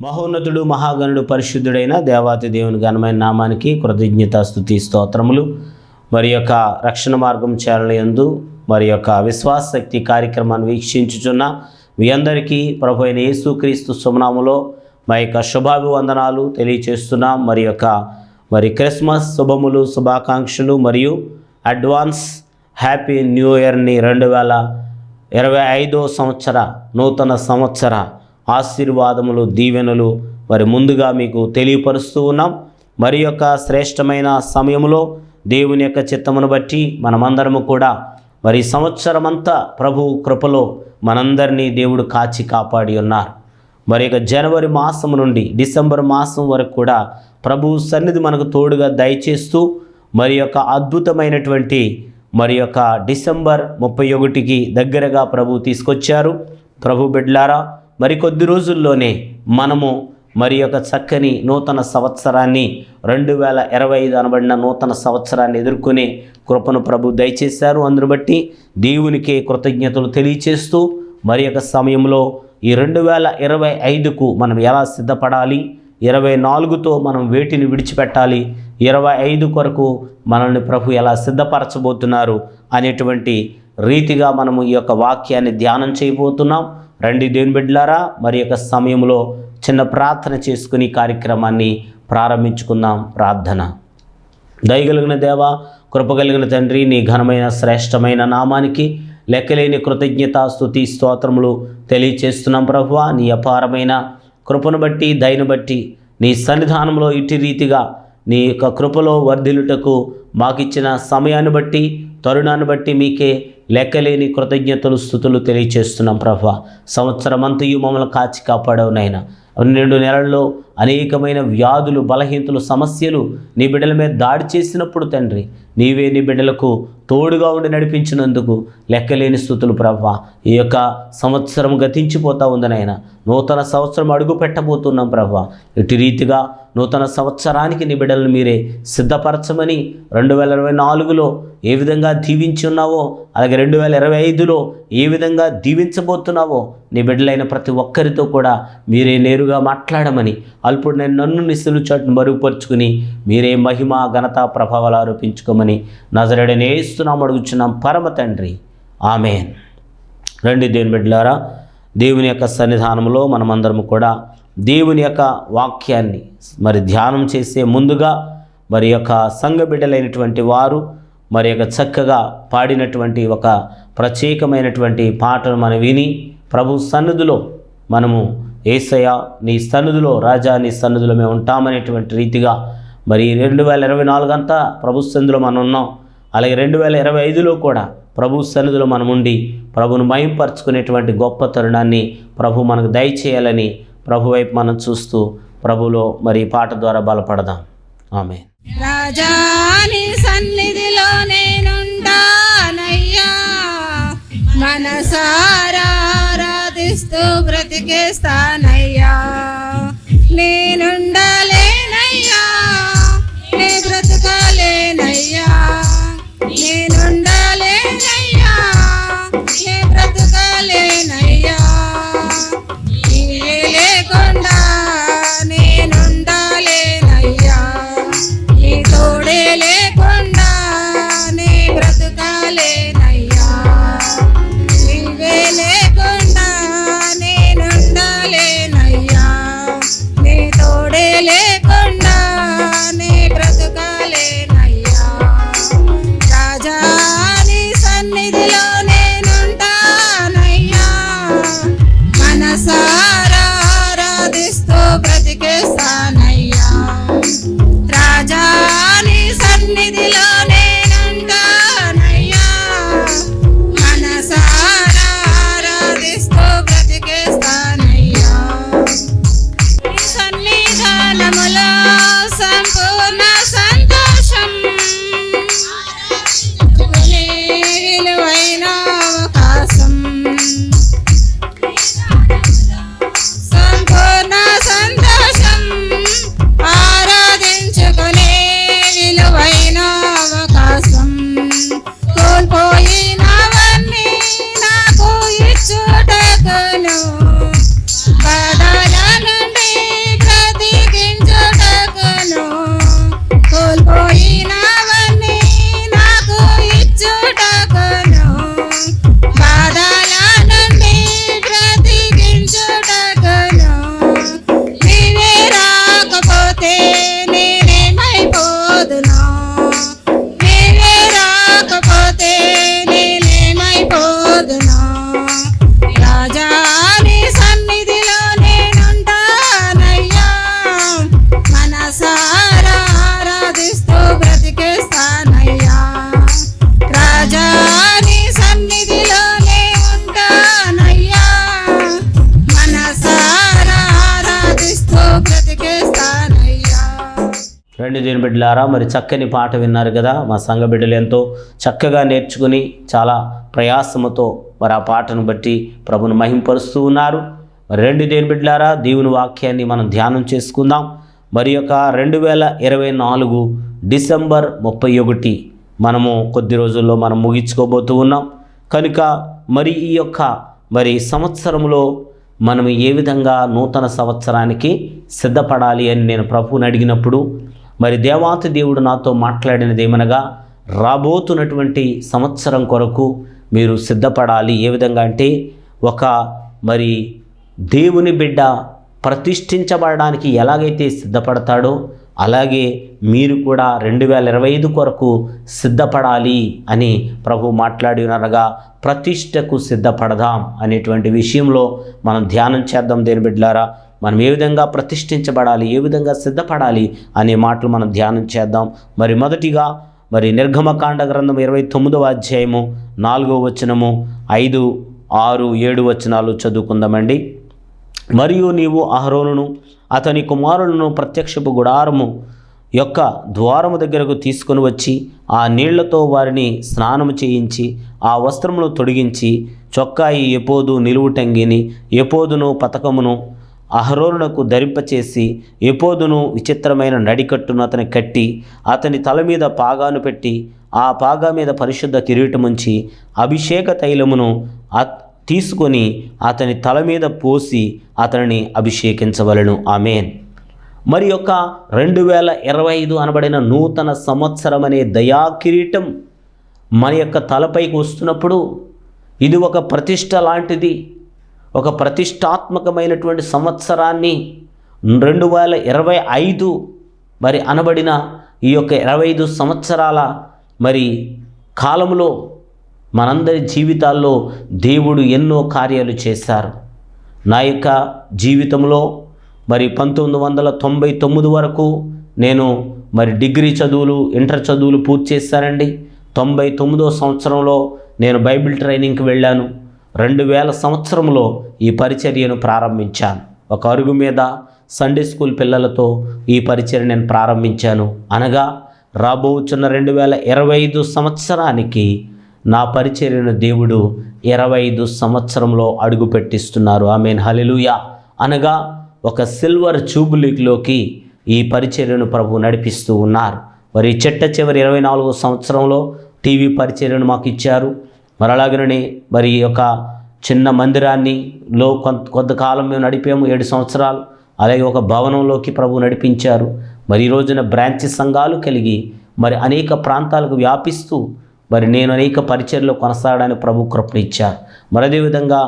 మహోన్నతుడు మహాగణుడు పరిశుద్ధుడైన దేవాతి దేవుని ఘనమైన నామానికి కృతజ్ఞతాస్తుతి స్తోత్రములు. మరి యొక్క రక్షణ మార్గం ఛానల్ యందు మరి యొక్క విశ్వాస శక్తి కార్యక్రమాన్ని వీక్షించుచున్న మీ అందరికీ ప్రభు అయిన యేసుక్రీస్తు శుభనామములో మా యొక్క శుభాభివందనాలు తెలియచేస్తున్నాం. మరి క్రిస్మస్ శుభములు, శుభాకాంక్షలు మరియు అడ్వాన్స్ హ్యాపీ న్యూ ఇయర్ని 2025 సంవత్సర నూతన సంవత్సర ఆశీర్వాదములు, దీవెనలు మరి ముందుగా మీకు తెలియపరుస్తూ ఉన్నాం. మరి యొక్క శ్రేష్టమైన సమయంలో దేవుని యొక్క చిత్తమును బట్టి మనమందరము కూడా మరి సంవత్సరమంతా ప్రభు కృపలో మనందరినీ దేవుడు కాచి కాపాడి ఉన్నారు. మరి యొక్క జనవరి మాసం నుండి డిసెంబర్ మాసం వరకు కూడా ప్రభు సన్నిధి మనకు తోడుగా దయచేస్తూ మరి యొక్క అద్భుతమైనటువంటి మరి యొక్క డిసెంబర్ 31కి దగ్గరగా ప్రభు తీసుకొచ్చారు. ప్రభు బిడ్డలారా, మరి కొద్ది రోజుల్లోనే మనము మరి యొక్క చక్కని నూతన సంవత్సరాన్ని 2025 అనబడిన నూతన సంవత్సరాన్ని ఎదుర్కొనే కృపను ప్రభు దయచేశారు. అందును బట్టి దేవునికి కృతజ్ఞతలు తెలియచేస్తూ మరి యొక్క సమయంలో ఈ 2025కు మనం ఎలా సిద్ధపడాలి, 24తో మనం వేటిని విడిచిపెట్టాలి, 25 కొరకు మనల్ని ప్రభు ఎలా సిద్ధపరచబోతున్నారు అనేటువంటి రీతిగా మనము ఈ యొక్క వాక్యాన్ని ధ్యానం చేయబోతున్నాం. రండి దేవుని బిడ్డలారా, మరి యొక్క సమయంలో చిన్న ప్రార్థన చేసుకుని కార్యక్రమాన్ని ప్రారంభించుకుందాం. ప్రార్థన. దయగలిగిన దేవ, కృపగలిగిన తండ్రి, నీ ఘనమైన శ్రేష్టమైన నామానికి లెక్కలేని కృతజ్ఞత స్తుతి స్తోత్రములు తెలియచేస్తున్నాం. ప్రభువా, నీ అపారమైన కృపను బట్టి, దయను బట్టి నీ సన్నిధానంలో ఇటు రీతిగా నీ యొక్క కృపలో వర్ధిల్లుటకు మాకిచ్చిన సమయాన్ని బట్టి, తరుణాన్ని బట్టి మీకే లెక్కలేని కృతజ్ఞతలు స్తుతులు తెలియచేస్తున్నాం. ప్రభువా, సంవత్సరమంతయు మమ్మల్ని కాచి కాపాడవు నాయనా. 2 నెలల్లో అనేకమైన వ్యాధులు, బలహీనతలు, సమస్యలు నీ బిడ్డల మీద దాడి చేసినప్పుడు తండ్రి, నీవే నీ బిడ్డలకు తోడుగా ఉండి నడిపించినందుకు లెక్కలేని స్తుతులు. ప్రభువా, ఈ యొక్క సంవత్సరం గతించిపోతూ ఉంది నాయన. నూతన సంవత్సరం అడుగు పెట్టబోతున్నాం. ప్రభువా, ఇటు రీతిగా నూతన సంవత్సరానికి నీ బిడ్డలను మీరే సిద్ధపరచమని 2024లో ఏ విధంగా దీవించి ఉన్నావో, అలాగే 2025లో ఏ విధంగా దీవించబోతున్నావో నీ బిడ్డలైన ప్రతి ఒక్కరితో కూడా మీరే నేరుగా మాట్లాడమని, అల్పుడు నేను నన్ను నిస్సులు చాటును మరుగుపరుచుకుని మీరే మహిమ, ఘనత, ప్రభావాలు ఆరోపించుకోమని నజరేయుడైన యేసునామమున అడుగుచున్నాం పరమ తండ్రి, ఆమేన్. రండి దేవుని బిడ్డలారా, దేవుని యొక్క సన్నిధానంలో మనమందరం కూడా దేవుని యొక్క వాక్యాన్ని మరి ధ్యానం చేసే ముందుగా మరి యొక్క సంఘ బిడ్డలైనటువంటి వారు మరి యొక్క చక్కగా పాడినటువంటి ఒక ప్రత్యేకమైనటువంటి పాటను మనం విని ప్రభు సన్నిధిలో మనము యేసయ్య నీ సన్నిధిలో, రాజా నీ సన్నిధిలో మేము ఉంటామనేటువంటి రీతిగా మరి 2024 అంతా ప్రభు సన్నిధిలో మనం ఉన్నాం. అలాగే 2025లో కూడా ప్రభు సన్నిధిలో మనం ఉండి ప్రభును మహింపరచుకునేటువంటి గొప్ప తరుణాన్ని ప్రభు మనకు దయచేయాలని ప్రభు వైపు మనం చూస్తూ ప్రభులో మరి పాట ద్వారా బలపడదాం. ఆమేన్. రాజా నీ సన్నిధిలో నేనుంటానయ్యా, మనసారా ఆరాధిస్తూ బ్రతికేస్తానయ్యా. నేనుండలేనయ్యా, నే బ్రతకలేనయ్యా, నేనుండలేనయ్యా, నే బ్రతకలేనయ్యా. నీవే లేకుండా నేనుండలేనయ్యా, నీ తోడే లేకుండా నే బ్రతకలేనయ్యా. నీవే లేకుండా నేనుండలేనయ్యా, నీ తోడే లేకుండా నే బ్రతకలేనయ్యా. రాజా నీ సన్నిధిలో రండి దేవుని బిడ్డలారా, మరి చక్కని పాట విన్నారు కదా. మా సంఘ బిడ్డలు ఎంతో చక్కగా నేర్చుకుని చాలా ప్రయాసముతో మరి ఆ పాటను బట్టి ప్రభును మహింపరుస్తూ ఉన్నారు. మరి రండి దేవుని బిడ్డలారా, దేవుని వాక్యాన్ని మనం ధ్యానం చేసుకుందాం. మరి యొక్క 2024 డిసెంబర్ 31 మనము కొద్ది రోజుల్లో మనం ముగించుకోబోతూ ఉన్నాం కనుక మరి ఈ యొక్క మరి సంవత్సరంలో మనం ఏ విధంగా నూతన సంవత్సరానికి సిద్ధపడాలి అని నేను ప్రభువుని అడిగినప్పుడు మరి దేవాతి దేవుడు నాతో మాట్లాడినది ఏమనగా, రాబోతున్నటువంటి సంవత్సరం కొరకు మీరు సిద్ధపడాలి. ఏ విధంగా అంటే, ఒక మరి దేవుని బిడ్డ ప్రతిష్ఠించబడడానికి ఎలాగైతే సిద్ధపడతాడో అలాగే మీరు కూడా 2025 కొరకు సిద్ధపడాలి అని ప్రభు మాట్లాడి ఉన్నారుగా. ప్రతిష్టకు సిద్ధపడదాం అనేటువంటి విషయంలో మనం ధ్యానం చేద్దాం దేవుని బిడ్డలారా. మనం ఏ విధంగా ప్రతిష్ఠించబడాలి, ఏ విధంగా సిద్ధపడాలి అనే మాటలు మనం ధ్యానం చేద్దాం. మరి మొదటిగా మరి నిర్గమకాండ గ్రంథం 29వ అధ్యాయము 4వ వచనము 5, 6, 7 వచనాలు చదువుకుందామండి. మరియు నీవు అహరోనును అతని కుమారులను ప్రత్యక్షపు గుడారము యొక్క ద్వారము దగ్గరకు తీసుకొని వచ్చి ఆ నీళ్లతో వారిని స్నానము చేయించి ఆ వస్త్రమును తొడిగించి చొక్కాయి, ఎపోదు, నిలువుటంగిని, ఎపోదును పతకమును అహరోనునకు ధరింపచేసి ఎపోదును విచిత్రమైన నడికట్టును అతని కట్టి అతని తల మీద పాగాను పెట్టి ఆ పాగా మీద పరిశుద్ధ కిరీటముంచి అభిషేక తైలమును తీసుకొని అతని తల మీద పోసి అతనిని అభిషేకించవలెను. ఆమేన్. మరి యొక్క 2025 అనబడిన నూతన సంవత్సరం అనే దయా కిరీటం మన యొక్క తలపైకి వస్తున్నప్పుడు ఇది ఒక ప్రతిష్ట లాంటిది. ఒక ప్రతిష్టాత్మకమైనటువంటి సంవత్సరాన్ని 2025 మరి అనబడిన ఈ యొక్క 25 సంవత్సరాల మరి కాలంలో మనందరి జీవితాల్లో దేవుడు ఎన్నో కార్యాలు చేశారు. నా యొక్క జీవితంలో మరి 1999 వరకు నేను మరి డిగ్రీ చదువులు, ఇంటర్ చదువులు పూర్తి చేశానండి. 99వ సంవత్సరంలో నేను బైబిల్ ట్రైనింగ్కి వెళ్ళాను. 2000 సంవత్సరంలో ఈ పరిచర్యను ప్రారంభించాను. ఒక అరుగు మీద సండే స్కూల్ పిల్లలతో ఈ పరిచర్య నేను ప్రారంభించాను. అనగా రాబోతున్న 2025 సంవత్సరానికి నా పరిచర్యను దేవుడు 25 సంవత్సరంలో అడుగు పెట్టిస్తున్నారు. ఆమేన్, హల్లెలూయా. అనగా ఒక సిల్వర్ జూబిలీలోకి ఈ పరిచర్యను ప్రభు నడిపిస్తూ ఉన్నారు. మరి చిట్ట చివరి 24వ సంవత్సరంలో టీవీ పరిచర్యను మాకు ఇచ్చారు. మరి అలాగనే మరి ఒక చిన్న మందిరాన్నిలో కొంతకాలం మేము నడిపాము, 7 సంవత్సరాలు. అలాగే ఒక భవనంలోకి ప్రభు నడిపించారు. మరి ఈ రోజున బ్రాంచ్ సంఘాలు కలిగి మరి అనేక ప్రాంతాలకు వ్యాపిస్తూ మరి నేను అనేక పరిచర్యలో కొనసాగడానికి ప్రభు కృపనిచ్చారు. మరి అదేవిధంగా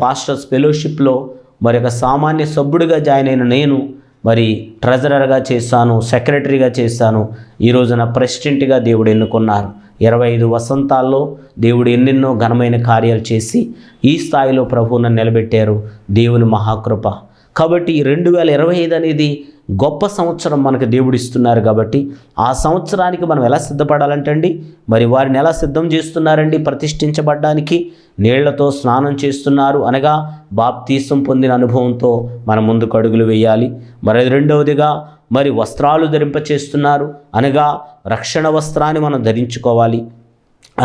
పాస్టర్స్ ఫెలోషిప్లో మరి ఒక సామాన్య సభ్యుడిగా జాయిన్ అయిన నేను మరి ట్రెజరర్గా చేశాను, సెక్రటరీగా చేశాను. ఈ రోజున ప్రెసిడెంట్గా దేవుడు ఎన్నుకున్నారు. 25 వసంతాల్లో దేవుడు ఎన్నెన్నో ఘనమైన కార్యాలు చేసి ఈ స్థాయిలో ప్రభువును నిలబెట్టారు. దేవుని మహాకృప. కాబట్టి ఈ 2025 అనేది గొప్ప సంవత్సరం మనకు దేవుడు ఇస్తున్నారు. కాబట్టి ఆ సంవత్సరానికి మనం ఎలా సిద్ధపడాలంటే అండి, మరి వారిని ఎలా సిద్ధం చేస్తున్నారండి ప్రతిష్ఠించబడ్డానికి? నీళ్లతో స్నానం చేస్తున్నారు, అనగా బాప్తీసం పొందిన అనుభవంతో మనం ముందుకు అడుగులు వేయాలి. మరి రెండవదిగా మరి వస్త్రాలు ధరింపచేస్తున్నారు, అనగా రక్షణ వస్త్రాన్ని మనం ధరించుకోవాలి.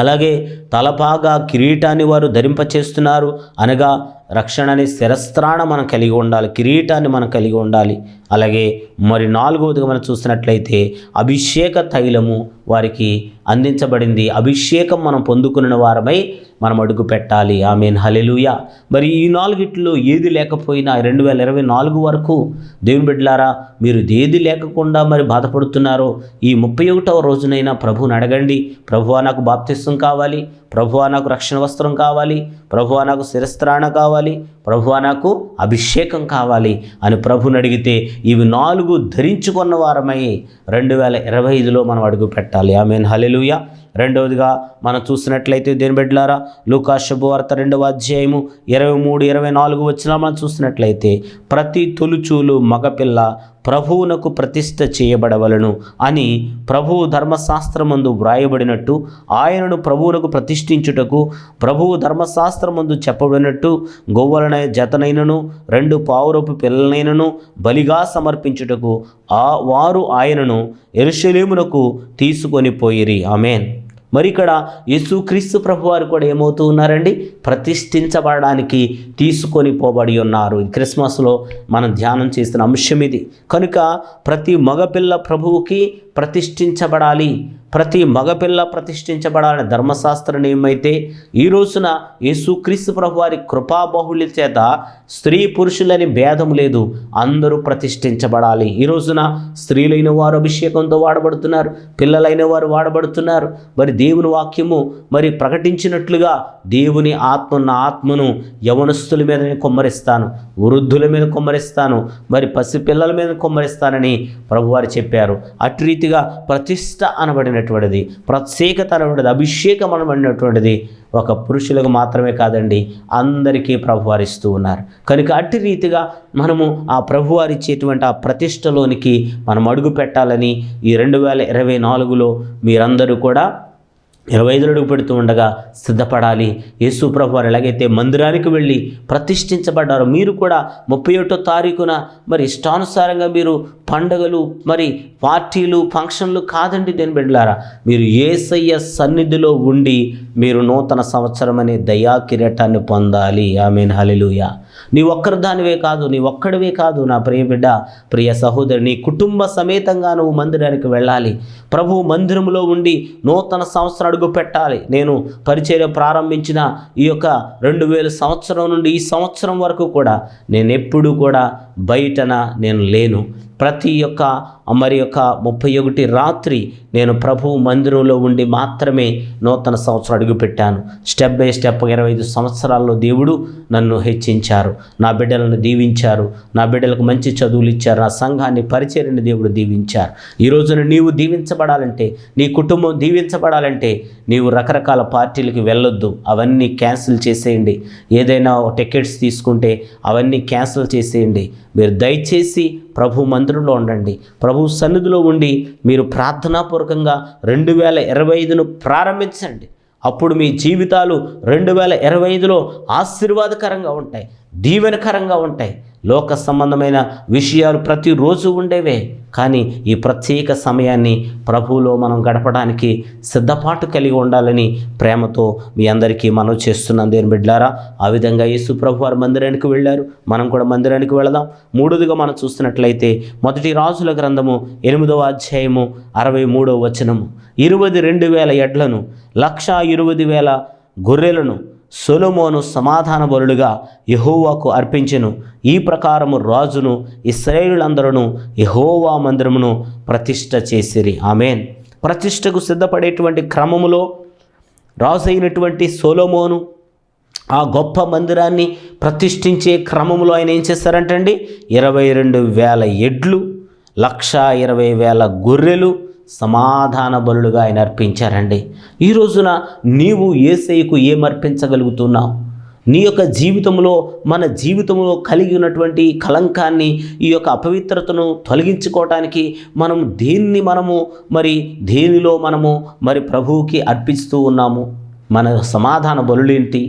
అలాగే తలపాగా కిరీటాన్ని వారు ధరింపచేస్తున్నారు, అనగా రక్షణ అనే శిరస్త్రాణ మనం కలిగి ఉండాలి, కిరీటాన్ని మనం కలిగి ఉండాలి. అలాగే మరి 4వదిగా మనం చూసినట్లయితే అభిషేక తైలము వారికి అందించబడింది. అభిషేకం మనం పొందుకున్న వారమై మనం అడుగు పెట్టాలి. ఆమేన్, హల్లెలూయా. మరి ఈ 4 ఏది లేకపోయినా 2024 వరకు దేవుని బిడ్డలారా, మీరు ఏది లేకుండా మరి బాధపడుతున్నారో ఈ 31వ రోజునైనా ప్రభువుని అడగండి. ప్రభువా నాకు బాప్తిస్వం కావాలి, ప్రభువా నాకు రక్షణ వస్త్రం కావాలి, ప్రభువా నాకు శిరస్త్రాణ కావాలి, ప్రభువా నాకు అభిషేకం కావాలి అని ప్రభుని అడిగితే ఇవి 4 ధరించుకున్న వారమై 2025లో మనం అడుగు పెట్టాలి. ఆమేన్, హల్లెలూయా. రెండవదిగా మనం చూసినట్లయితే దేని బిడ్డలారా, లూకా శుభవార్త 2వ అధ్యాయము 23, 24 వచనాలు మనం చూసినట్లయితే ప్రతి తొలుచూలు మగపిల్ల ప్రభువునకు ప్రతిష్ఠ చేయబడవలను అని ప్రభువు ధర్మశాస్త్రమందు వ్రాయబడినట్టు ఆయనను ప్రభువునకు ప్రతిష్ఠించుటకు ప్రభువు ధర్మశాస్త్రమందు చెప్పబడినట్టు గొవ్వలన జతనైనను 2 పావురపు పిల్లలైనను బలిగా సమర్పించుటకు వారు ఆయనను యెరూషలేమునకు తీసుకొని పోయిరి. ఆమేన్. మరి ఇక్కడ యేసుక్రీస్తు ప్రభువారు కూడా ఏమవుతూ ఉన్నారండి? ప్రతిష్ఠించబడడానికి తీసుకొని పోబడి ఉన్నారు. క్రిస్మస్లో మనం ధ్యానం చేస్తున్న అంశం ఇది. కనుక ప్రతి మగపిల్ల ప్రభువుకి ప్రతిష్ఠించబడాలి, ప్రతి మగపిల్ల ప్రతిష్ఠించబడాలని ధర్మశాస్త్ర నియమైతే ఈ రోజున యేసుక్రీస్తు ప్రభువారి కృపాబాహుళ్య చేత స్త్రీ పురుషులని భేదం లేదు, అందరూ ప్రతిష్ఠించబడాలి. ఈ రోజున స్త్రీలైన వారు అభిషేకంతో వాడబడుతున్నారు, పిల్లలైన వారు వాడబడుతున్నారు. మరి దేవుని వాక్యము మరి ప్రకటించినట్లుగా దేవుని ఆత్మను యవనస్తుల మీద కొమ్మరిస్తాను, వృద్ధుల మీద కొమ్మరిస్తాను, మరి పసిపిల్లల మీద కొమ్మరిస్తానని ప్రభువారు చెప్పారు. అటు రీతిగా ప్రతిష్ఠ అనబడినటువంటిది, ప్రత్యేకత అనబడినది, అభిషేకం అనబడినటువంటిది ఒక పురుషులకు మాత్రమే కాదండి, అందరికీ ప్రభువారు ఇస్తూ ఉన్నారు. కనుక అట్టి రీతిగా మనము ఆ ప్రభువారు ఇచ్చేటువంటి ఆ ప్రతిష్టలోనికి మనం అడుగు పెట్టాలని ఈ 2024లో మీరందరూ కూడా 25 అడుగు పెడుతూ ఉండగా సిద్ధపడాలి. యేసు ప్రభువారు ఎలాగైతే మందిరానికి వెళ్ళి ప్రతిష్ఠించబడ్డారో మీరు కూడా 31వ తారీఖున మరి ఇష్టానుసారంగా మీరు పండుగలు మరి పార్టీలు ఫంక్షన్లు కాదండి దేని బిడ్డలారా, మీరు యేసయ్య సన్నిధిలో ఉండి మీరు నూతన సంవత్సరం అనే దయా కిరీటాన్ని పొందాలి. ఆమేన్, హల్లెలూయా. నీ ఒక్కరి దానివే కాదు, నీ ఒక్కడివే కాదు నా ప్రియ బిడ్డ, ప్రియ సహోదరి, నీ కుటుంబ సమేతంగా నువ్వు మందిరానికి వెళ్ళాలి. ప్రభు మందిరంలో ఉండి నూతన సంవత్సరం అడుగు పెట్టాలి. నేను పరిచర్య ప్రారంభించిన ఈ యొక్క 2000 సంవత్సరం నుండి ఈ సంవత్సరం వరకు కూడా నేను ఎప్పుడు కూడా బయటన నేను లేను. ప్రతి యొక్క 31 రాత్రి నేను ప్రభు మందిరంలో ఉండి మాత్రమే నూతన సంవత్సరం అడుగుపెట్టాను. స్టెప్ బై స్టెప్ 25 సంవత్సరాల్లో దేవుడు నన్ను హెచ్చించారు, నా బిడ్డలను దీవించారు, నా బిడ్డలకు మంచి చదువులు ఇచ్చారు, నా సంఘాన్ని పరిచర్యని దేవుడు దీవించారు. ఈ రోజున నీవు దీవించబడాలంటే, నీ కుటుంబం దీవించబడాలంటే నీవు రకరకాల పార్టీలకు వెళ్ళొద్దు, అవన్నీ క్యాన్సిల్ చేసేయండి. ఏదైనా టికెట్స్ తీసుకుంటే అవన్నీ క్యాన్సిల్ చేసేయండి. మీరు దయచేసి ప్రభు మందిరంలో ఉండండి, ప్రభు సన్నిధిలో ఉండి మీరు ప్రార్థనాపూర్వకంగా 2025ను ప్రారంభించండి. అప్పుడు మీ జీవితాలు 2025లో ఆశీర్వాదకరంగా ఉంటాయి, దీవెనకరంగా ఉంటాయి. లోక సంబంధమైన విషయాలు ప్రతిరోజు ఉండేవే, కానీ ఈ ప్రత్యేక సమయాన్ని ప్రభువులో మనం గడపడానికి సిద్ధపాటు కలిగి ఉండాలని ప్రేమతో మీ అందరికీ మనం చేస్తున్నాం దేని బిడ్డలారా. ఆ విధంగా యేసు ప్రభువారు మందిరానికి వెళ్ళారు, మనం కూడా మందిరానికి వెళదాం. మూడోదిగా మనం చూస్తున్నట్లయితే 1 రాజుల గ్రంథము 8వ అధ్యాయము 63వ వచనము, 22,000 ఎడ్లను 1,20,000 గొర్రెలను సొలొమోను సమాధాన బలులుగా యెహోవాకు అర్పించెను. ఈ ప్రకారము రాజును ఇశ్రాయేలులందరూ యెహోవా మందిరమును ప్రతిష్ఠ చేసిరి. ఆమేన్. ప్రతిష్టకు సిద్ధపడేటువంటి క్రమములో రాజు అయినటువంటి సొలొమోను ఆ గొప్ప మందిరాన్ని ప్రతిష్ఠించే క్రమంలో ఆయన ఏం చేశారంటండి, 22,000 ఎడ్లు, 1,20,000 గొర్రెలు సమాధాన బలులుగా ఆయన అర్పించారండి. ఈ రోజున నీవు యేసయ్యకు ఏమర్పించగలుగుతున్నావు? నీ యొక్క జీవితంలో, మన జీవితంలో కలిగి ఉన్నటువంటి కలంకాన్ని, ఈ యొక్క అపవిత్రతను తొలగించుకోవటానికి మనం దేనిలో మనము ప్రభువుకి అర్పిస్తూ ఉన్నాము? మన సమాధాన బలులేంటి?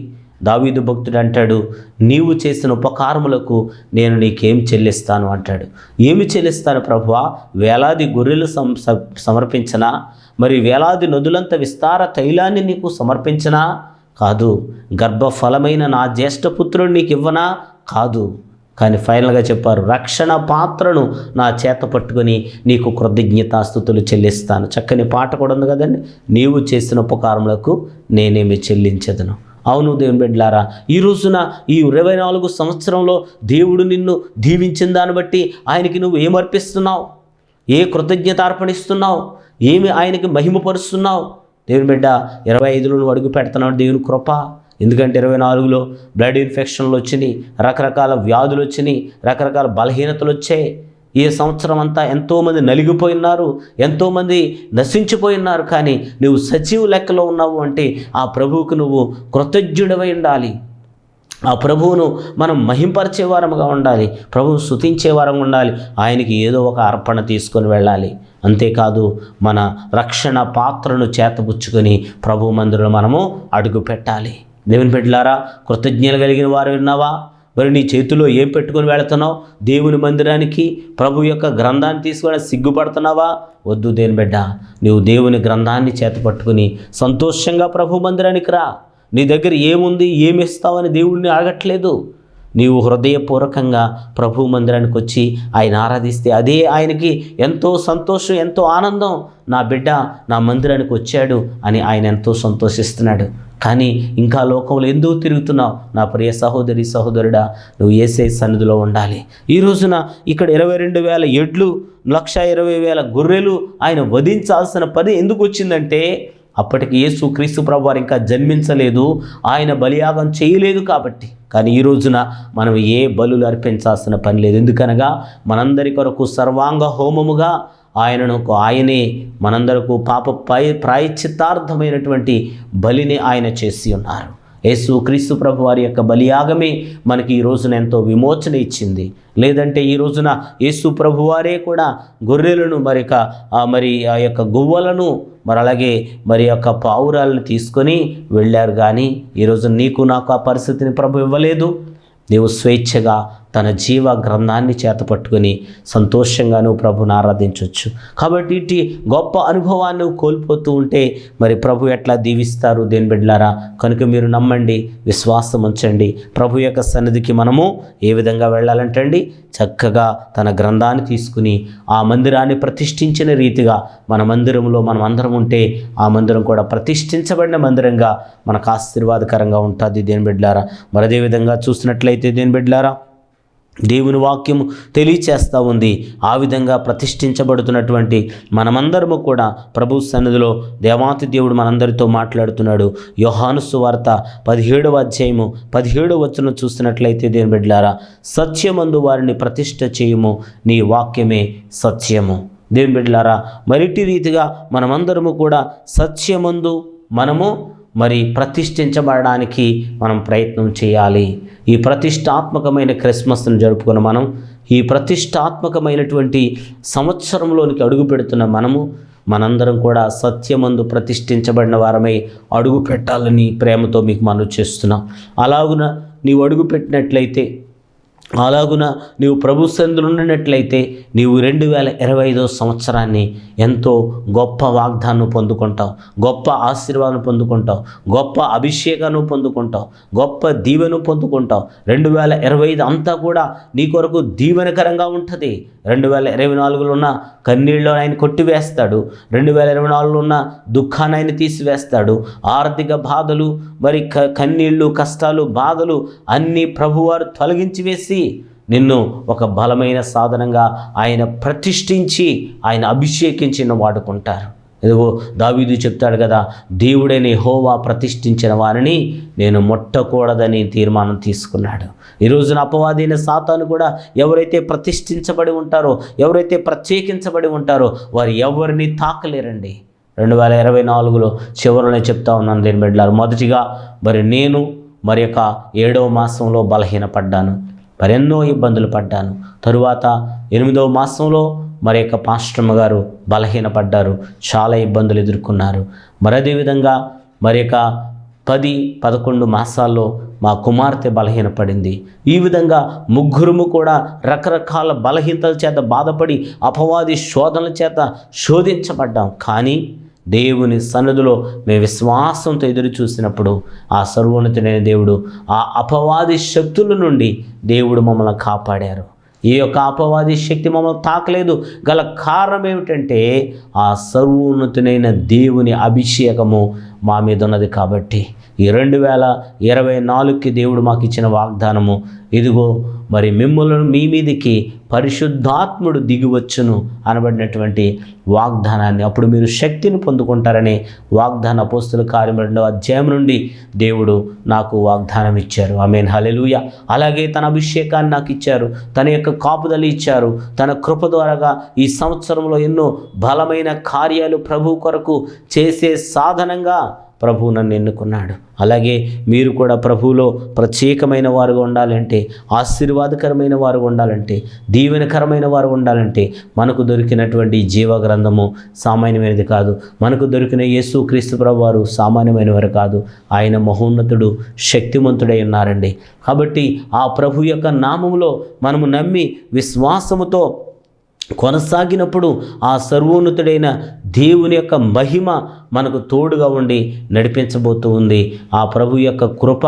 దావీదు భక్తుడు అంటాడు, నీవు చేసిన ఉపకారములకు నేను నీకేం చెల్లిస్తాను అంటాడు. ఏమి చెల్లిస్తాను ప్రభువా? వేలాది గొర్రెలు సమర్పించనా? మరి వేలాది నదులంత విస్తార తైలాన్ని నీకు సమర్పించనా? కాదు. గర్భఫలమైన నా జ్యేష్ఠపుత్రుడు నీకు ఇవ్వనా? కాదు. కానీ ఫైనల్గా చెప్పారు, రక్షణ పాత్రను నా చేత పట్టుకొని నీకు కృతజ్ఞతాస్తుతులు చెల్లిస్తాను. చక్కని పాట కూడా ఉంది కదండి, నీవు చేసిన ఉపకారములకు నేనేమి చెల్లించదను. అవును దేవుని బిడ్డలారా, ఈ రోజున ఈ 24 సంవత్సరంలో దేవుడు నిన్ను దీవించిన దాన్ని బట్టి ఆయనకి నువ్వు ఏమర్పిస్తున్నావు? ఏ కృతజ్ఞత అర్పణిస్తున్నావు? ఏమి ఆయనకి మహిమపరుస్తున్నావు? దేవుని బిడ్డ 25లో నువ్వు అడుగు పెడుతున్నావు, దేవుని కృప. ఎందుకంటే 24లో బ్లడ్ ఇన్ఫెక్షన్లు వచ్చినాయి, రకరకాల వ్యాధులు వచ్చినాయి, రకరకాల బలహీనతలు వచ్చాయి. ఈ సంవత్సరం అంతా ఎంతోమంది నలిగిపోయినారు, ఎంతోమంది నశించిపోయినారు. కానీ నువ్వు సజీవ లెక్కలో ఉన్నావు అంటే ఆ ప్రభువుకు నువ్వు కృతజ్ఞుడవై ఉండాలి. ఆ ప్రభువును మనం మహింపరిచే వారముగా ఉండాలి, ప్రభువు స్తుతించే వారంగా ఉండాలి, ఆయనకి ఏదో ఒక అర్పణ తీసుకొని వెళ్ళాలి. అంతేకాదు మన రక్షణ పాత్రను చేతపుచ్చుకొని ప్రభు మందిరంలో మనము అడుగు పెట్టాలి. దేవుని బిడ్డలారా, కృతజ్ఞతలు కలిగిన వారు ఉన్నావా? మరి నీ చేతిలో ఏం పెట్టుకొని వెళుతున్నావు? దేవుని మందిరానికి ప్రభు యొక్క గ్రంథాన్ని తీసుకొని సిగ్గుపడుతున్నావా? వద్దు దేవుని బిడ్డ, నీవు దేవుని గ్రంథాన్ని చేతపట్టుకుని సంతోషంగా ప్రభు మందిరానికి రా. నీ దగ్గర ఏముంది, ఏమి ఇస్తావని దేవుడిని అడగట్లేదు. నీవు హృదయపూర్వకంగా ప్రభు మందిరానికి వచ్చి ఆయన ఆరాధిస్తే అదే ఆయనకి ఎంతో సంతోషం, ఎంతో ఆనందం. నా బిడ్డ నా మందిరానికి వచ్చాడు అని ఆయన ఎంతో సంతోషిస్తున్నాడు. కానీ ఇంకా లోకంలో ఎందుకు తిరుగుతున్నావు? నా ప్రియ సహోదరి సహోదరుడా, నువ్వు యేసయ్య సన్నిధిలో ఉండాలి. ఈ రోజున ఇక్కడ 22,000 ఎడ్లు, 1,20,000 గొర్రెలు ఆయన వధించాల్సిన పని ఎందుకు వచ్చిందంటే, అప్పటికి యేసు క్రీస్తు ప్రభు వారు ఇంకా జన్మించలేదు, ఆయన బలియాగం చేయలేదు కాబట్టి. కానీ ఈ రోజున మనం ఏ బలులు అర్పించాల్సిన పని లేదు. ఎందుకనగా మనందరి కొరకు సర్వాంగ హోమముగా ఆయనే మనందరకు పాప ప్రాయశ్చిత్తార్థమైనటువంటి బలిని ఆయన చేసి ఉన్నారు. యేసు క్రీస్తు ప్రభు వారి యొక్క బలియాగమే మనకి ఈ రోజున ఎంతో విమోచన ఇచ్చింది. లేదంటే ఈ రోజున యేసు ప్రభు వారే కూడా గొర్రెలను మరి ఆ యొక్క గువ్వలను అలాగే యొక్క పావురాలను తీసుకొని వెళ్ళారు. కానీ ఈరోజు నీకు నాకు ఆ పరిస్థితిని ప్రభు ఇవ్వలేదు. నీవు స్వేచ్ఛగా తన జీవ గ్రంథాన్ని చేతపట్టుకొని సంతోషంగా నువ్వు ప్రభుని ఆరాధించవచ్చు. కాబట్టి ఇటు గొప్ప అనుభవాన్ని నువ్వు కోల్పోతూ ఉంటే మరి ప్రభు ఎట్లా దీవిస్తారు? దేని బిడ్డలారా, కనుక మీరు నమ్మండి, విశ్వాసం ఉంచండి. ప్రభు యొక్క సన్నిధికి మనము ఏ విధంగా వెళ్ళాలంటండి, చక్కగా తన గ్రంథాన్ని తీసుకుని ఆ మందిరాన్ని ప్రతిష్ఠించిన రీతిగా మన మందిరంలో మనం అందరం ఉంటే ఆ మందిరం కూడా ప్రతిష్ఠించబడిన మందిరంగా మనకు ఆశీర్వాదకరంగా ఉంటుంది. దేని బిడ్డలారా, మరి అదే విధంగా చూసినట్లయితే దేని బిడ్డలారా, దేవుని వాక్యము తెలియచేస్తూ ఉంది. ఆ విధంగా ప్రతిష్ఠించబడుతున్నటువంటి మనమందరము కూడా ప్రభు సన్నిధిలో దేవాతి దేవుడు మనందరితో మాట్లాడుతున్నాడు. యోహాను సువార్త 17వ అధ్యాయము 17వ వచనం చూస్తున్నట్లయితే దేని బిడ్డలారా, సత్యమందు వారిని ప్రతిష్ఠ చేయుము, నీ వాక్యమే సత్యము. దేని బిడ్డలారా, మరిటి రీతిగా మనమందరము కూడా సత్యమందు మనము ప్రతిష్ఠించబడడానికి మనం ప్రయత్నం చేయాలి. ఈ ప్రతిష్టాత్మకమైన క్రిస్మస్ను జరుపుకున్న మనం, ఈ ప్రతిష్టాత్మకమైనటువంటి సంవత్సరంలోనికి అడుగు పెడుతున్న మనందరం కూడా సత్యమందు ప్రతిష్ఠించబడిన వారమై అడుగు పెట్టాలని ప్రేమతో మీకు మనవి చేస్తున్నాం. అలాగున నీవు అడుగు పెట్టినట్లయితే, అలాగున నీవు ప్రభు సన్నిధిలో ఉన్నట్లయితే నీవు 2025వ సంవత్సరాన్ని ఎంతో గొప్ప వాగ్దానం పొందుకుంటావు, గొప్ప ఆశీర్వాదం పొందుకుంటావు, గొప్ప అభిషేకాన్ని పొందుకుంటావు, గొప్ప దీవెను పొందుకుంటావు. 2025 అంతా కూడా నీ కొరకు దీవెనకరంగా ఉంటుంది. 2024లో ఉన్న కన్నీళ్ళు ఆయన కొట్టివేస్తాడు. 2024లో ఉన్న దుఃఖాన్ని ఆయన తీసివేస్తాడు. ఆర్థిక బాధలు, కన్నీళ్ళు, కష్టాలు, బాధలు అన్నీ ప్రభువారు తొలగించి వేసి నిన్ను ఒక బలమైన సాధనంగా ఆయన ప్రతిష్ఠించి ఆయన అభిషేకించిన వాడుకుంటారు. ఇదిగో దావీదు చెప్తాడు కదా, దేవుడైన యెహోవా ప్రతిష్ఠించిన వారిని నేను ముట్టకూడదని తీర్మానం తీసుకున్నాడు. ఈ రోజున అపవాదైన సాతాను కూడా ఎవరైతే ప్రతిష్ఠించబడి ఉంటారో, ఎవరైతే ప్రత్యేకించబడి ఉంటారో వారు ఎవరిని తాకలేరండి. 2024లో చివరిలో చెప్తా ఉన్నాను దేని బిడ్డలారా, మొదటిగా నేను 7వ మాసంలో బలహీనపడ్డాను, ఎన్నో ఇబ్బందులు పడ్డాను. తరువాత 8వ మాసంలో పాస్టర్మ గారు బలహీనపడ్డారు, చాలా ఇబ్బందులు ఎదుర్కొన్నారు. అదేవిధంగా 10-11 మాసాల్లో మా కుమార్తె బలహీనపడింది. ఈ విధంగా ముగ్గురుము కూడా రకరకాల బలహీనతల చేత బాధపడి అపవాది శోధనల చేత శోధించబడ్డాం. కానీ దేవుని సన్నిధిలో మేము విశ్వాసంతో ఎదురు చూసినప్పుడు ఆ సర్వోన్నతుడైన దేవుడు ఆ అపవాది శక్తుల నుండి దేవుడు మమ్మల్ని కాపాడారు. ఈ యొక్క అపవాది శక్తి మమ్మల్ని తాకలేదు. గల కారణం ఏమిటంటే ఆ సర్వోన్నతుడైన దేవుని అభిషేకము మా మీద ఉన్నది. కాబట్టి ఈ 2024కి దేవుడు మాకు ఇచ్చిన వాగ్దానము, ఇదిగో మిమ్మల్ని మీ మీదికి పరిశుద్ధాత్ముడు దిగివచ్చును అనబడినటువంటి వాగ్దానాన్ని, అప్పుడు మీరు శక్తిని పొందుకుంటారనే వాగ్దాన అపోస్తల కార్యం 2వ అధ్యాయం నుండి దేవుడు నాకు వాగ్దానం ఇచ్చారు. ఆమేన్, హల్లెలూయా. అలాగే తన అభిషేకాన్ని నాకు ఇచ్చారు, తన యొక్క కాపుదలు ఇచ్చారు. తన కృప ద్వారాగా ఈ సంవత్సరంలో ఎన్నో బలమైన కార్యాలు ప్రభు కొరకు చేసే సాధనంగా ప్రభువు నన్ను ఎన్నుకున్నాడు. అలాగే మీరు కూడా ప్రభువులో ప్రత్యేకమైన వారుగా ఉండాలంటే, ఆశీర్వాదకరమైన వారుగా ఉండాలంటే, దీవెనకరమైన వారు ఉండాలంటే మనకు దొరికినటువంటి జీవ గ్రంథము సామాన్యమైనది కాదు. మనకు దొరికిన యేసు క్రీస్తు ప్రభు వారు సామాన్యమైన వారు కాదు. ఆయన మహోన్నతుడు, శక్తిమంతుడై ఉన్నారండి. కాబట్టి ఆ ప్రభు యొక్క నామములో మనము నమ్మి విశ్వాసముతో కొనసాగినప్పుడు ఆ సర్వోన్నతుడైన దేవుని యొక్క మహిమ మనకు తోడుగా ఉండి నడిపించబోతూ ఉంది. ఆ ప్రభు యొక్క కృప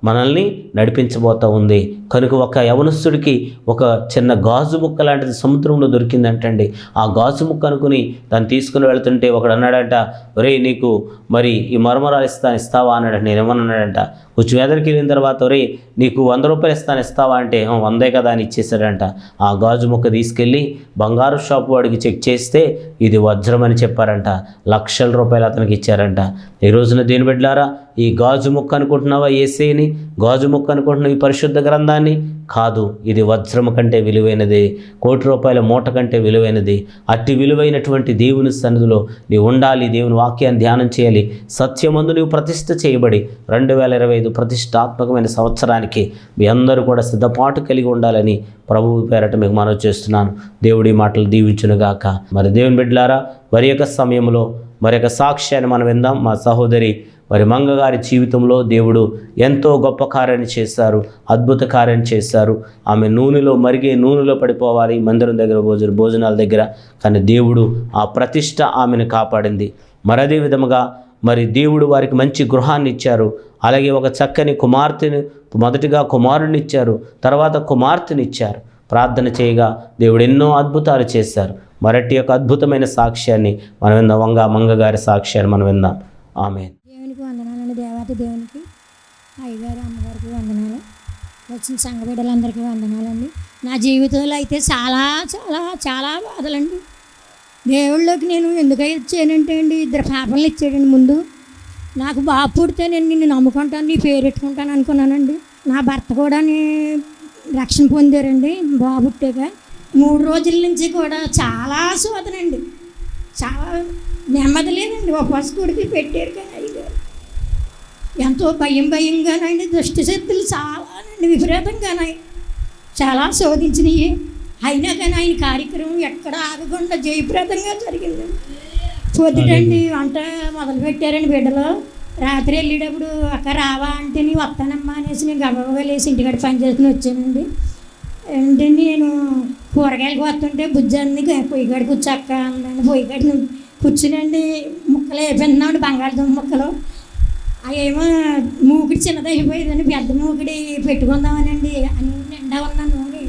మనల్ని నడిపించబోతూ ఉంది. కనుక ఒక యవనస్తుడికి ఒక చిన్న గాజు ముక్క లాంటిది సముద్రంలో దొరికిందంటండి. ఆ గాజు ముక్క అనుకుని దాన్ని తీసుకుని వెళ్తుంటే ఒకడు అన్నాడంట, ఒరే నీకు మరి ఈ మరమరాలు ఇస్తావా అన్నాడు. నేనేమన్నాడంట, కొంచెం ఎదరికి వెళ్ళిన తర్వాత ఒరే నీకు 100 రూపాయలు ఇస్తావా అంటే 100 కదా అని ఇచ్చేసాడంట. ఆ గాజు ముక్క తీసుకెళ్ళి బంగారు షాపు వాడికి చెక్ చేస్తే ఇది వజ్రం అని చెప్పారంట. లక్షల రూపాయలు అతనికి ఇచ్చారంట. ఈ రోజున దేని బిడ్డలారా, ఈ గాజు ముక్క అనుకుంటున్నావా యేసేని? గాజు ముక్క అనుకుంటున్నావు ఈ పరిశుద్ధ గ్రంథాన్ని? కాదు, ఇది వజ్రము కంటే విలువైనది, 1 కోటి రూపాయల మూట కంటే విలువైనది. అట్టి విలువైనటువంటి దేవుని సన్నిధిలో నీవు ఉండాలి. దేవుని వాక్యాన్ని ధ్యానం చేయాలి. సత్యమందు నీవు ప్రతిష్ఠ చేయబడి 2025 ప్రతిష్టాత్మకమైన సంవత్సరానికి మీ అందరూ కూడా సిద్ధపాటు కలిగి ఉండాలని ప్రభువు పేరట మీకు మనవి చేస్తున్నాను. దేవుడి మాటలు దీవించునుగాక. మరి దేవుని బిడ్డలారా, మరి యొక్క సమయంలో మరి యొక్క సాక్ష్యాన్ని మనం విందాం. మా సహోదరి మరి మంగగారి జీవితంలో దేవుడు ఎంతో గొప్ప కార్యాన్ని చేశారు, అద్భుత కార్యాన్ని చేశారు. ఆమె మరిగే నూనెలో పడిపోవాలి మందిరం దగ్గర భోజనాల దగ్గర, కానీ దేవుడు ఆ ప్రతిష్ట ఆమెను కాపాడింది. మరి అదే విధముగా మరి దేవుడు వారికి మంచి గృహాన్ని ఇచ్చారు. అలాగే ఒక చక్కని కుమార్తెను, మొదటిగా కుమారుని ఇచ్చారు, తర్వాత కుమార్తెని ఇచ్చారు. ప్రార్థన చేయగా దేవుడు ఎన్నో అద్భుతాలు చేశారు. మరటి యొక్క అద్భుతమైన సాక్ష్యాన్ని మనం విందాం. మంగగారి సాక్ష్యాన్ని మనం విందాం. ఆమేన్. దేవునికి వందనాలండి. దేవాతి దేవునికి, అయ్యగారు అమ్మగారికి వందనాలు, వచ్చిన సంఘ బిడ్డలందరికీ వందనాలండి. నా జీవితంలో అయితే చాలా చాలా చాలా బాధలండి. దేవుళ్ళకి నేను ఎందుకై వచ్చానంటే అండి, 2 పాపలను ఇచ్చాడండి. ముందు నాకు బాబు పుడితే నేను నిన్ను నమ్ముకుంటాను, నీ పేరు పెట్టుకుంటాను అనుకున్నానండి. నా భర్త కూడా రక్షణ పొందారండి బాబు పుట్టాక. 3 రోజుల నుంచి కూడా చాలా శోధనండి, చాలా నెమ్మది లేదండి. ఒక పసుకుడికి పెట్టారు కానీ అయ్యారు ఎంతో భయంగానండి. దుష్ట శక్తులు చాలానండి, విపరీతంగానే చాలా శోధించినవి. అయినా కానీ ఆయన కార్యక్రమం ఎక్కడ ఆగకుండా జయప్రదంగా జరిగిందండి. పొద్దుటండి వంట మొదలుపెట్టారండి బిడ్డలు. రాత్రి వెళ్ళేటప్పుడు అక్క రావా అంటే నీ వస్తానమ్మా అనేసి నేను గబగబా లేసి ఇంటికాడ పని చేసుకుని వచ్చానండి. అంటే నేను కూరగాయలకు వస్తుంటే బుజ్జాన్ని పొయ్యి కాడ కూర్చోక్క అందండి. పొయ్యి కాడ కూర్చునండి ముక్కలు వేపిస్తున్నాడు, బంగాళదుంప ముక్కలు. అవేమో మూకిడి చిన్నదైపోయిందని పెద్ద మూకిడి పెట్టుకుందామనండి అని నిండా ఉన్న నూనె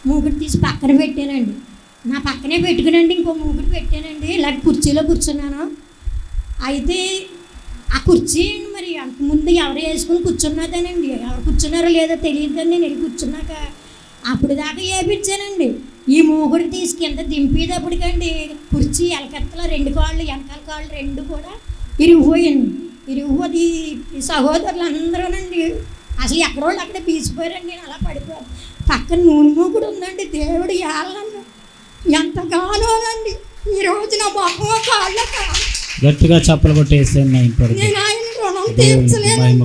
మూకిడి తీసి పక్కన పెట్టానండి. నా పక్కనే పెట్టుకునండి ఇంకో మూకిడి పెట్టానండి. ఇలా కుర్చీలో కూర్చున్నాను. అయితే ఆ కుర్చీ మరి అంతకుముందు ఎవరు వేసుకుని కూర్చున్నదేనండి. ఎవరు కూర్చున్నారో లేదో తెలియదు కానీ నేను వెళ్ళి కూర్చున్నాక అప్పుడు దాకా వేపించానండి. ఈ మూగుడు తీసి కింద దింపేటప్పటికండి కుర్చీ ఎలకెత్తల 2 కాళ్ళు, వెనకాల కాళ్ళు 2 కూడా ఇరిగిపోయింది. ఇరిగిపోయి ఈ సహోదరులు అందరూనండి అసలు ఎక్కడోళ్ళు అక్కడే పీసిపోయారండి. నేను అలా పడిపోయాను. పక్కన నూనె మూగుడు ఉందండి. దేవుడు ఏళ్ళను ఎంతగానోనండి ఈరోజు నా మొహం కాళ్ళ గట్టిగా చప్పలు కొట్టేసాను. నేను ఆయన రుణం తీర్చలేను.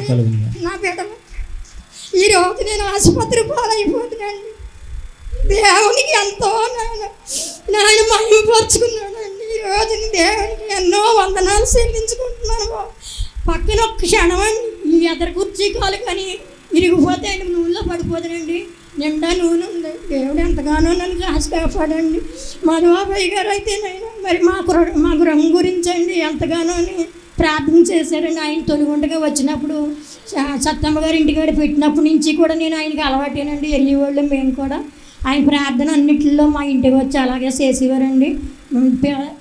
నా బిడ్డలు ఈరోజు నేను ఆసుపత్రి పాలైపోతున్నాను. దేవునికి ఎంతో నాయన మహిమపరుచుకున్నానండి. ఈరోజు దేవునికి ఎన్నో వందనాలు చెల్లించుకుంటున్నాను. పక్కన ఒక్క క్షణం అండి ఈ ఎదర కుర్చీ కాలు కానీ ఇరిగిపోతే ఆయన నూనెలో పడిపోతానండి. నిండా నూనె ఉంది. దేవుడు ఎంతగానో నన్ను కాసి కాపాడండి. మధుబాబాయ్ గారు అయితే నేను మరి మా గృహం గురించి అండి ఎంతగానో ప్రార్థన చేశారండి. ఆయన తొలిగుండగా వచ్చినప్పుడు సత్తమ్మ గారి ఇంటికాడ పెట్టినప్పటి నుంచి కూడా నేను ఆయనకి అలవాటేనండి. వెళ్ళేవాళ్ళు మేము కూడా ఆయన ప్రార్థన అన్నింటిలో మా ఇంటికి వచ్చి అలాగే చేసేవారండి.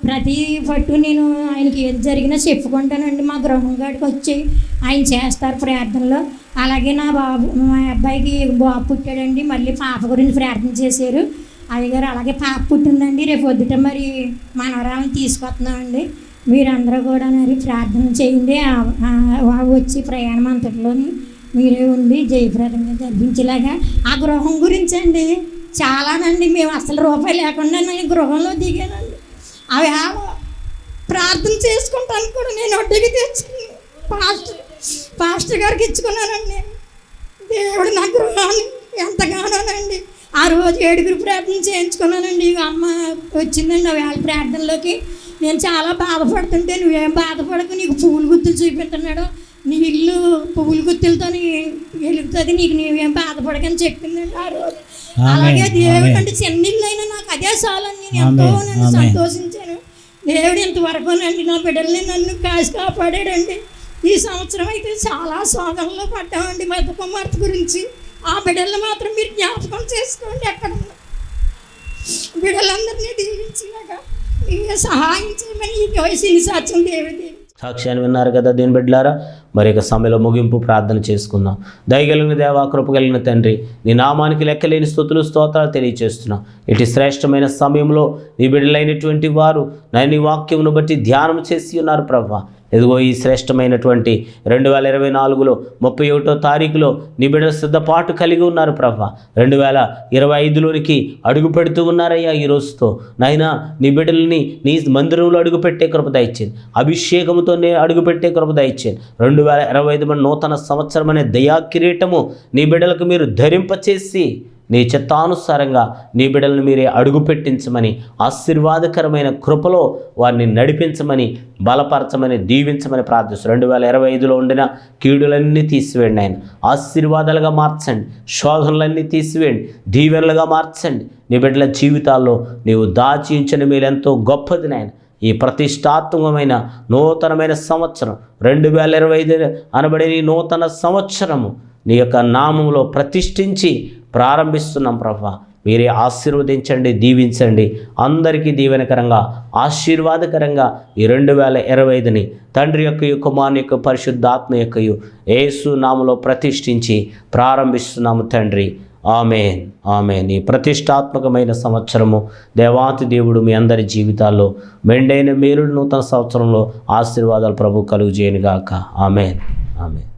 ప్రతి పట్టు నేను ఆయనకి ఏది జరిగినా చెప్పుకుంటానండి. మా గృహం కాడికి వచ్చి ఆయన చేస్తారు ప్రార్థనలో. అలాగే మా అబ్బాయికి బాబు పుట్టాడండి. మళ్ళీ పాప గురించి ప్రార్థన చేశారు అయ్యగారు. అలాగే పాప పుట్టిందండి. రేపు పొద్దుట మరి మనవరాలను తీసుకొస్తున్నామండి. మీరందరూ కూడా మరి ప్రార్థన చేయండి. వచ్చి ప్రయాణం అంతట్లోని మీరే ఉండి జయప్రదంగా జరిపించేలాగా. ఆ గృహం గురించి అండి చాలానండి మేము అసలు రూపాయి లేకుండా నేను గృహంలో దిగానండి. అవి ప్రార్థన చేసుకుంటాను కూడా నేను అడ్డుకి తెచ్చాను. పాస్టర్ గారికి ఇచ్చుకున్నానండి. దేవుడు నా గృహాన్ని ఎంతగానోనండి. ఆ రోజు 7 ప్రార్థన చేయించుకున్నానండి. ఇక అమ్మ వచ్చిందండి ఆ వేళ ప్రార్థనలోకి. నేను చాలా బాధపడుతుంటే, నువ్వేం బాధపడకు, నీకు పువ్వుల గుత్తులు చూపెడుతున్నాడు, నీ ఇల్లు పువ్వుల గుత్తులతో వెలుగుతుంది, నీకు నీవేం బాధపడకని చెప్పిందండి ఆ రోజు. అలాగే దేవుడు అంటే చిన్న ఇల్లు అయినా నాకు అదే చాలని నేను ఎంతో నన్ను సంతోషించాను. దేవుడు ఇంతవరకునండి నా బిడ్డల్ని నన్ను కాసి కాపాడాడండి. ఈ సంవత్సరం అయితే చాలా శోధనలో పడ్డామండి మధ్య కుమార్తె గురించి. ఆ బిడ్డలను మాత్రం మీరు జ్ఞాపకం చేసుకోండి. ఎక్కడ బిడ్డలందరినీ దీవించినాక మీరే సహాయం చేయమని ఈ వయసుని సాక్ష్యం దేవుడి సాక్ష్యాన్ని విన్నారు కదా దీని బిడ్డలారా. మరి ఇక సమయంలో ముగింపు ప్రార్థన చేసుకుందాం. దయగలిగిన దేవా, కృపగలిగిన తండ్రి, నీ నామానికి లెక్కలేని స్తుతులు స్తోత్రాలు తెలియజేస్తున్నాం. ఇటు శ్రేష్టమైన సమయంలో నీ బిడ్డలైనటువంటి వారు నీ వాక్యమును బట్టి ధ్యానం చేసి ఉన్నారు ప్రభువా. ఇదిగో ఈ శ్రేష్టమైనటువంటి 2024లో 31వ తారీఖులో నీ బిడ్డల సిద్ధపాటు కలిగి ఉన్నారు ప్రభువా. 2025లోనికి అడుగు పెడుతూ ఉన్నారయ్యా. ఈ రోజుతో నాయనా నీ బిడ్డల్ని నీ మందిరంలో అడుగుపెట్టే కృప దయచేయండి. అభిషేకంతో అడుగుపెట్టే కృప దయచేయండి. 2025 నూతన సంవత్సరం అనే దయా కిరీటము నీ బిడ్డలకు మీరు ధరింపచేసి నీ చిత్తానుసారంగా నీ బిడ్డలను మీరే అడుగు పెట్టించమని, ఆశీర్వాదకరమైన కృపలో వారిని నడిపించమని, బలపరచమని, దీవించమని ప్రార్థిస్తాను. 2025లో ఉండిన కీడులన్నీ తీసివేయండి ఆయన, ఆశీర్వాదాలుగా మార్చండి. శోధనలన్నీ తీసివేయండి, దీవెనలుగా మార్చండి. నీ బిడ్డల జీవితాల్లో నీవు దాచించిన మీరెంతో గొప్పది నాయన. ఈ ప్రతిష్టాత్మకమైన నూతనమైన సంవత్సరం 2025 అనబడే ఈ నూతన సంవత్సరము నీ యొక్క నామంలో ప్రతిష్ఠించి ప్రారంభిస్తున్నాం ప్రభువా. మీరే ఆశీర్వదించండి, దీవించండి. అందరికీ దీవెనకరంగా, ఆశీర్వాదకరంగా ఈ 2025ని తండ్రి యొక్క కుమారుని యొక్క పరిశుద్ధాత్మ యొక్క యేసు నామములో ప్రతిష్ఠించి ప్రారంభిస్తున్నాము తండ్రి. ఆమేన్, ఆమేన్. ఈ ప్రతిష్టాత్మకమైన సంవత్సరము దేవాతి దేవుడు మీ అందరి జీవితాల్లో మెండైన మేలుడు నూతన సంవత్సరంలో ఆశీర్వాదాలు ప్రభు కలుగు చేయనుగాక. ఆమేన్, ఆమేన్.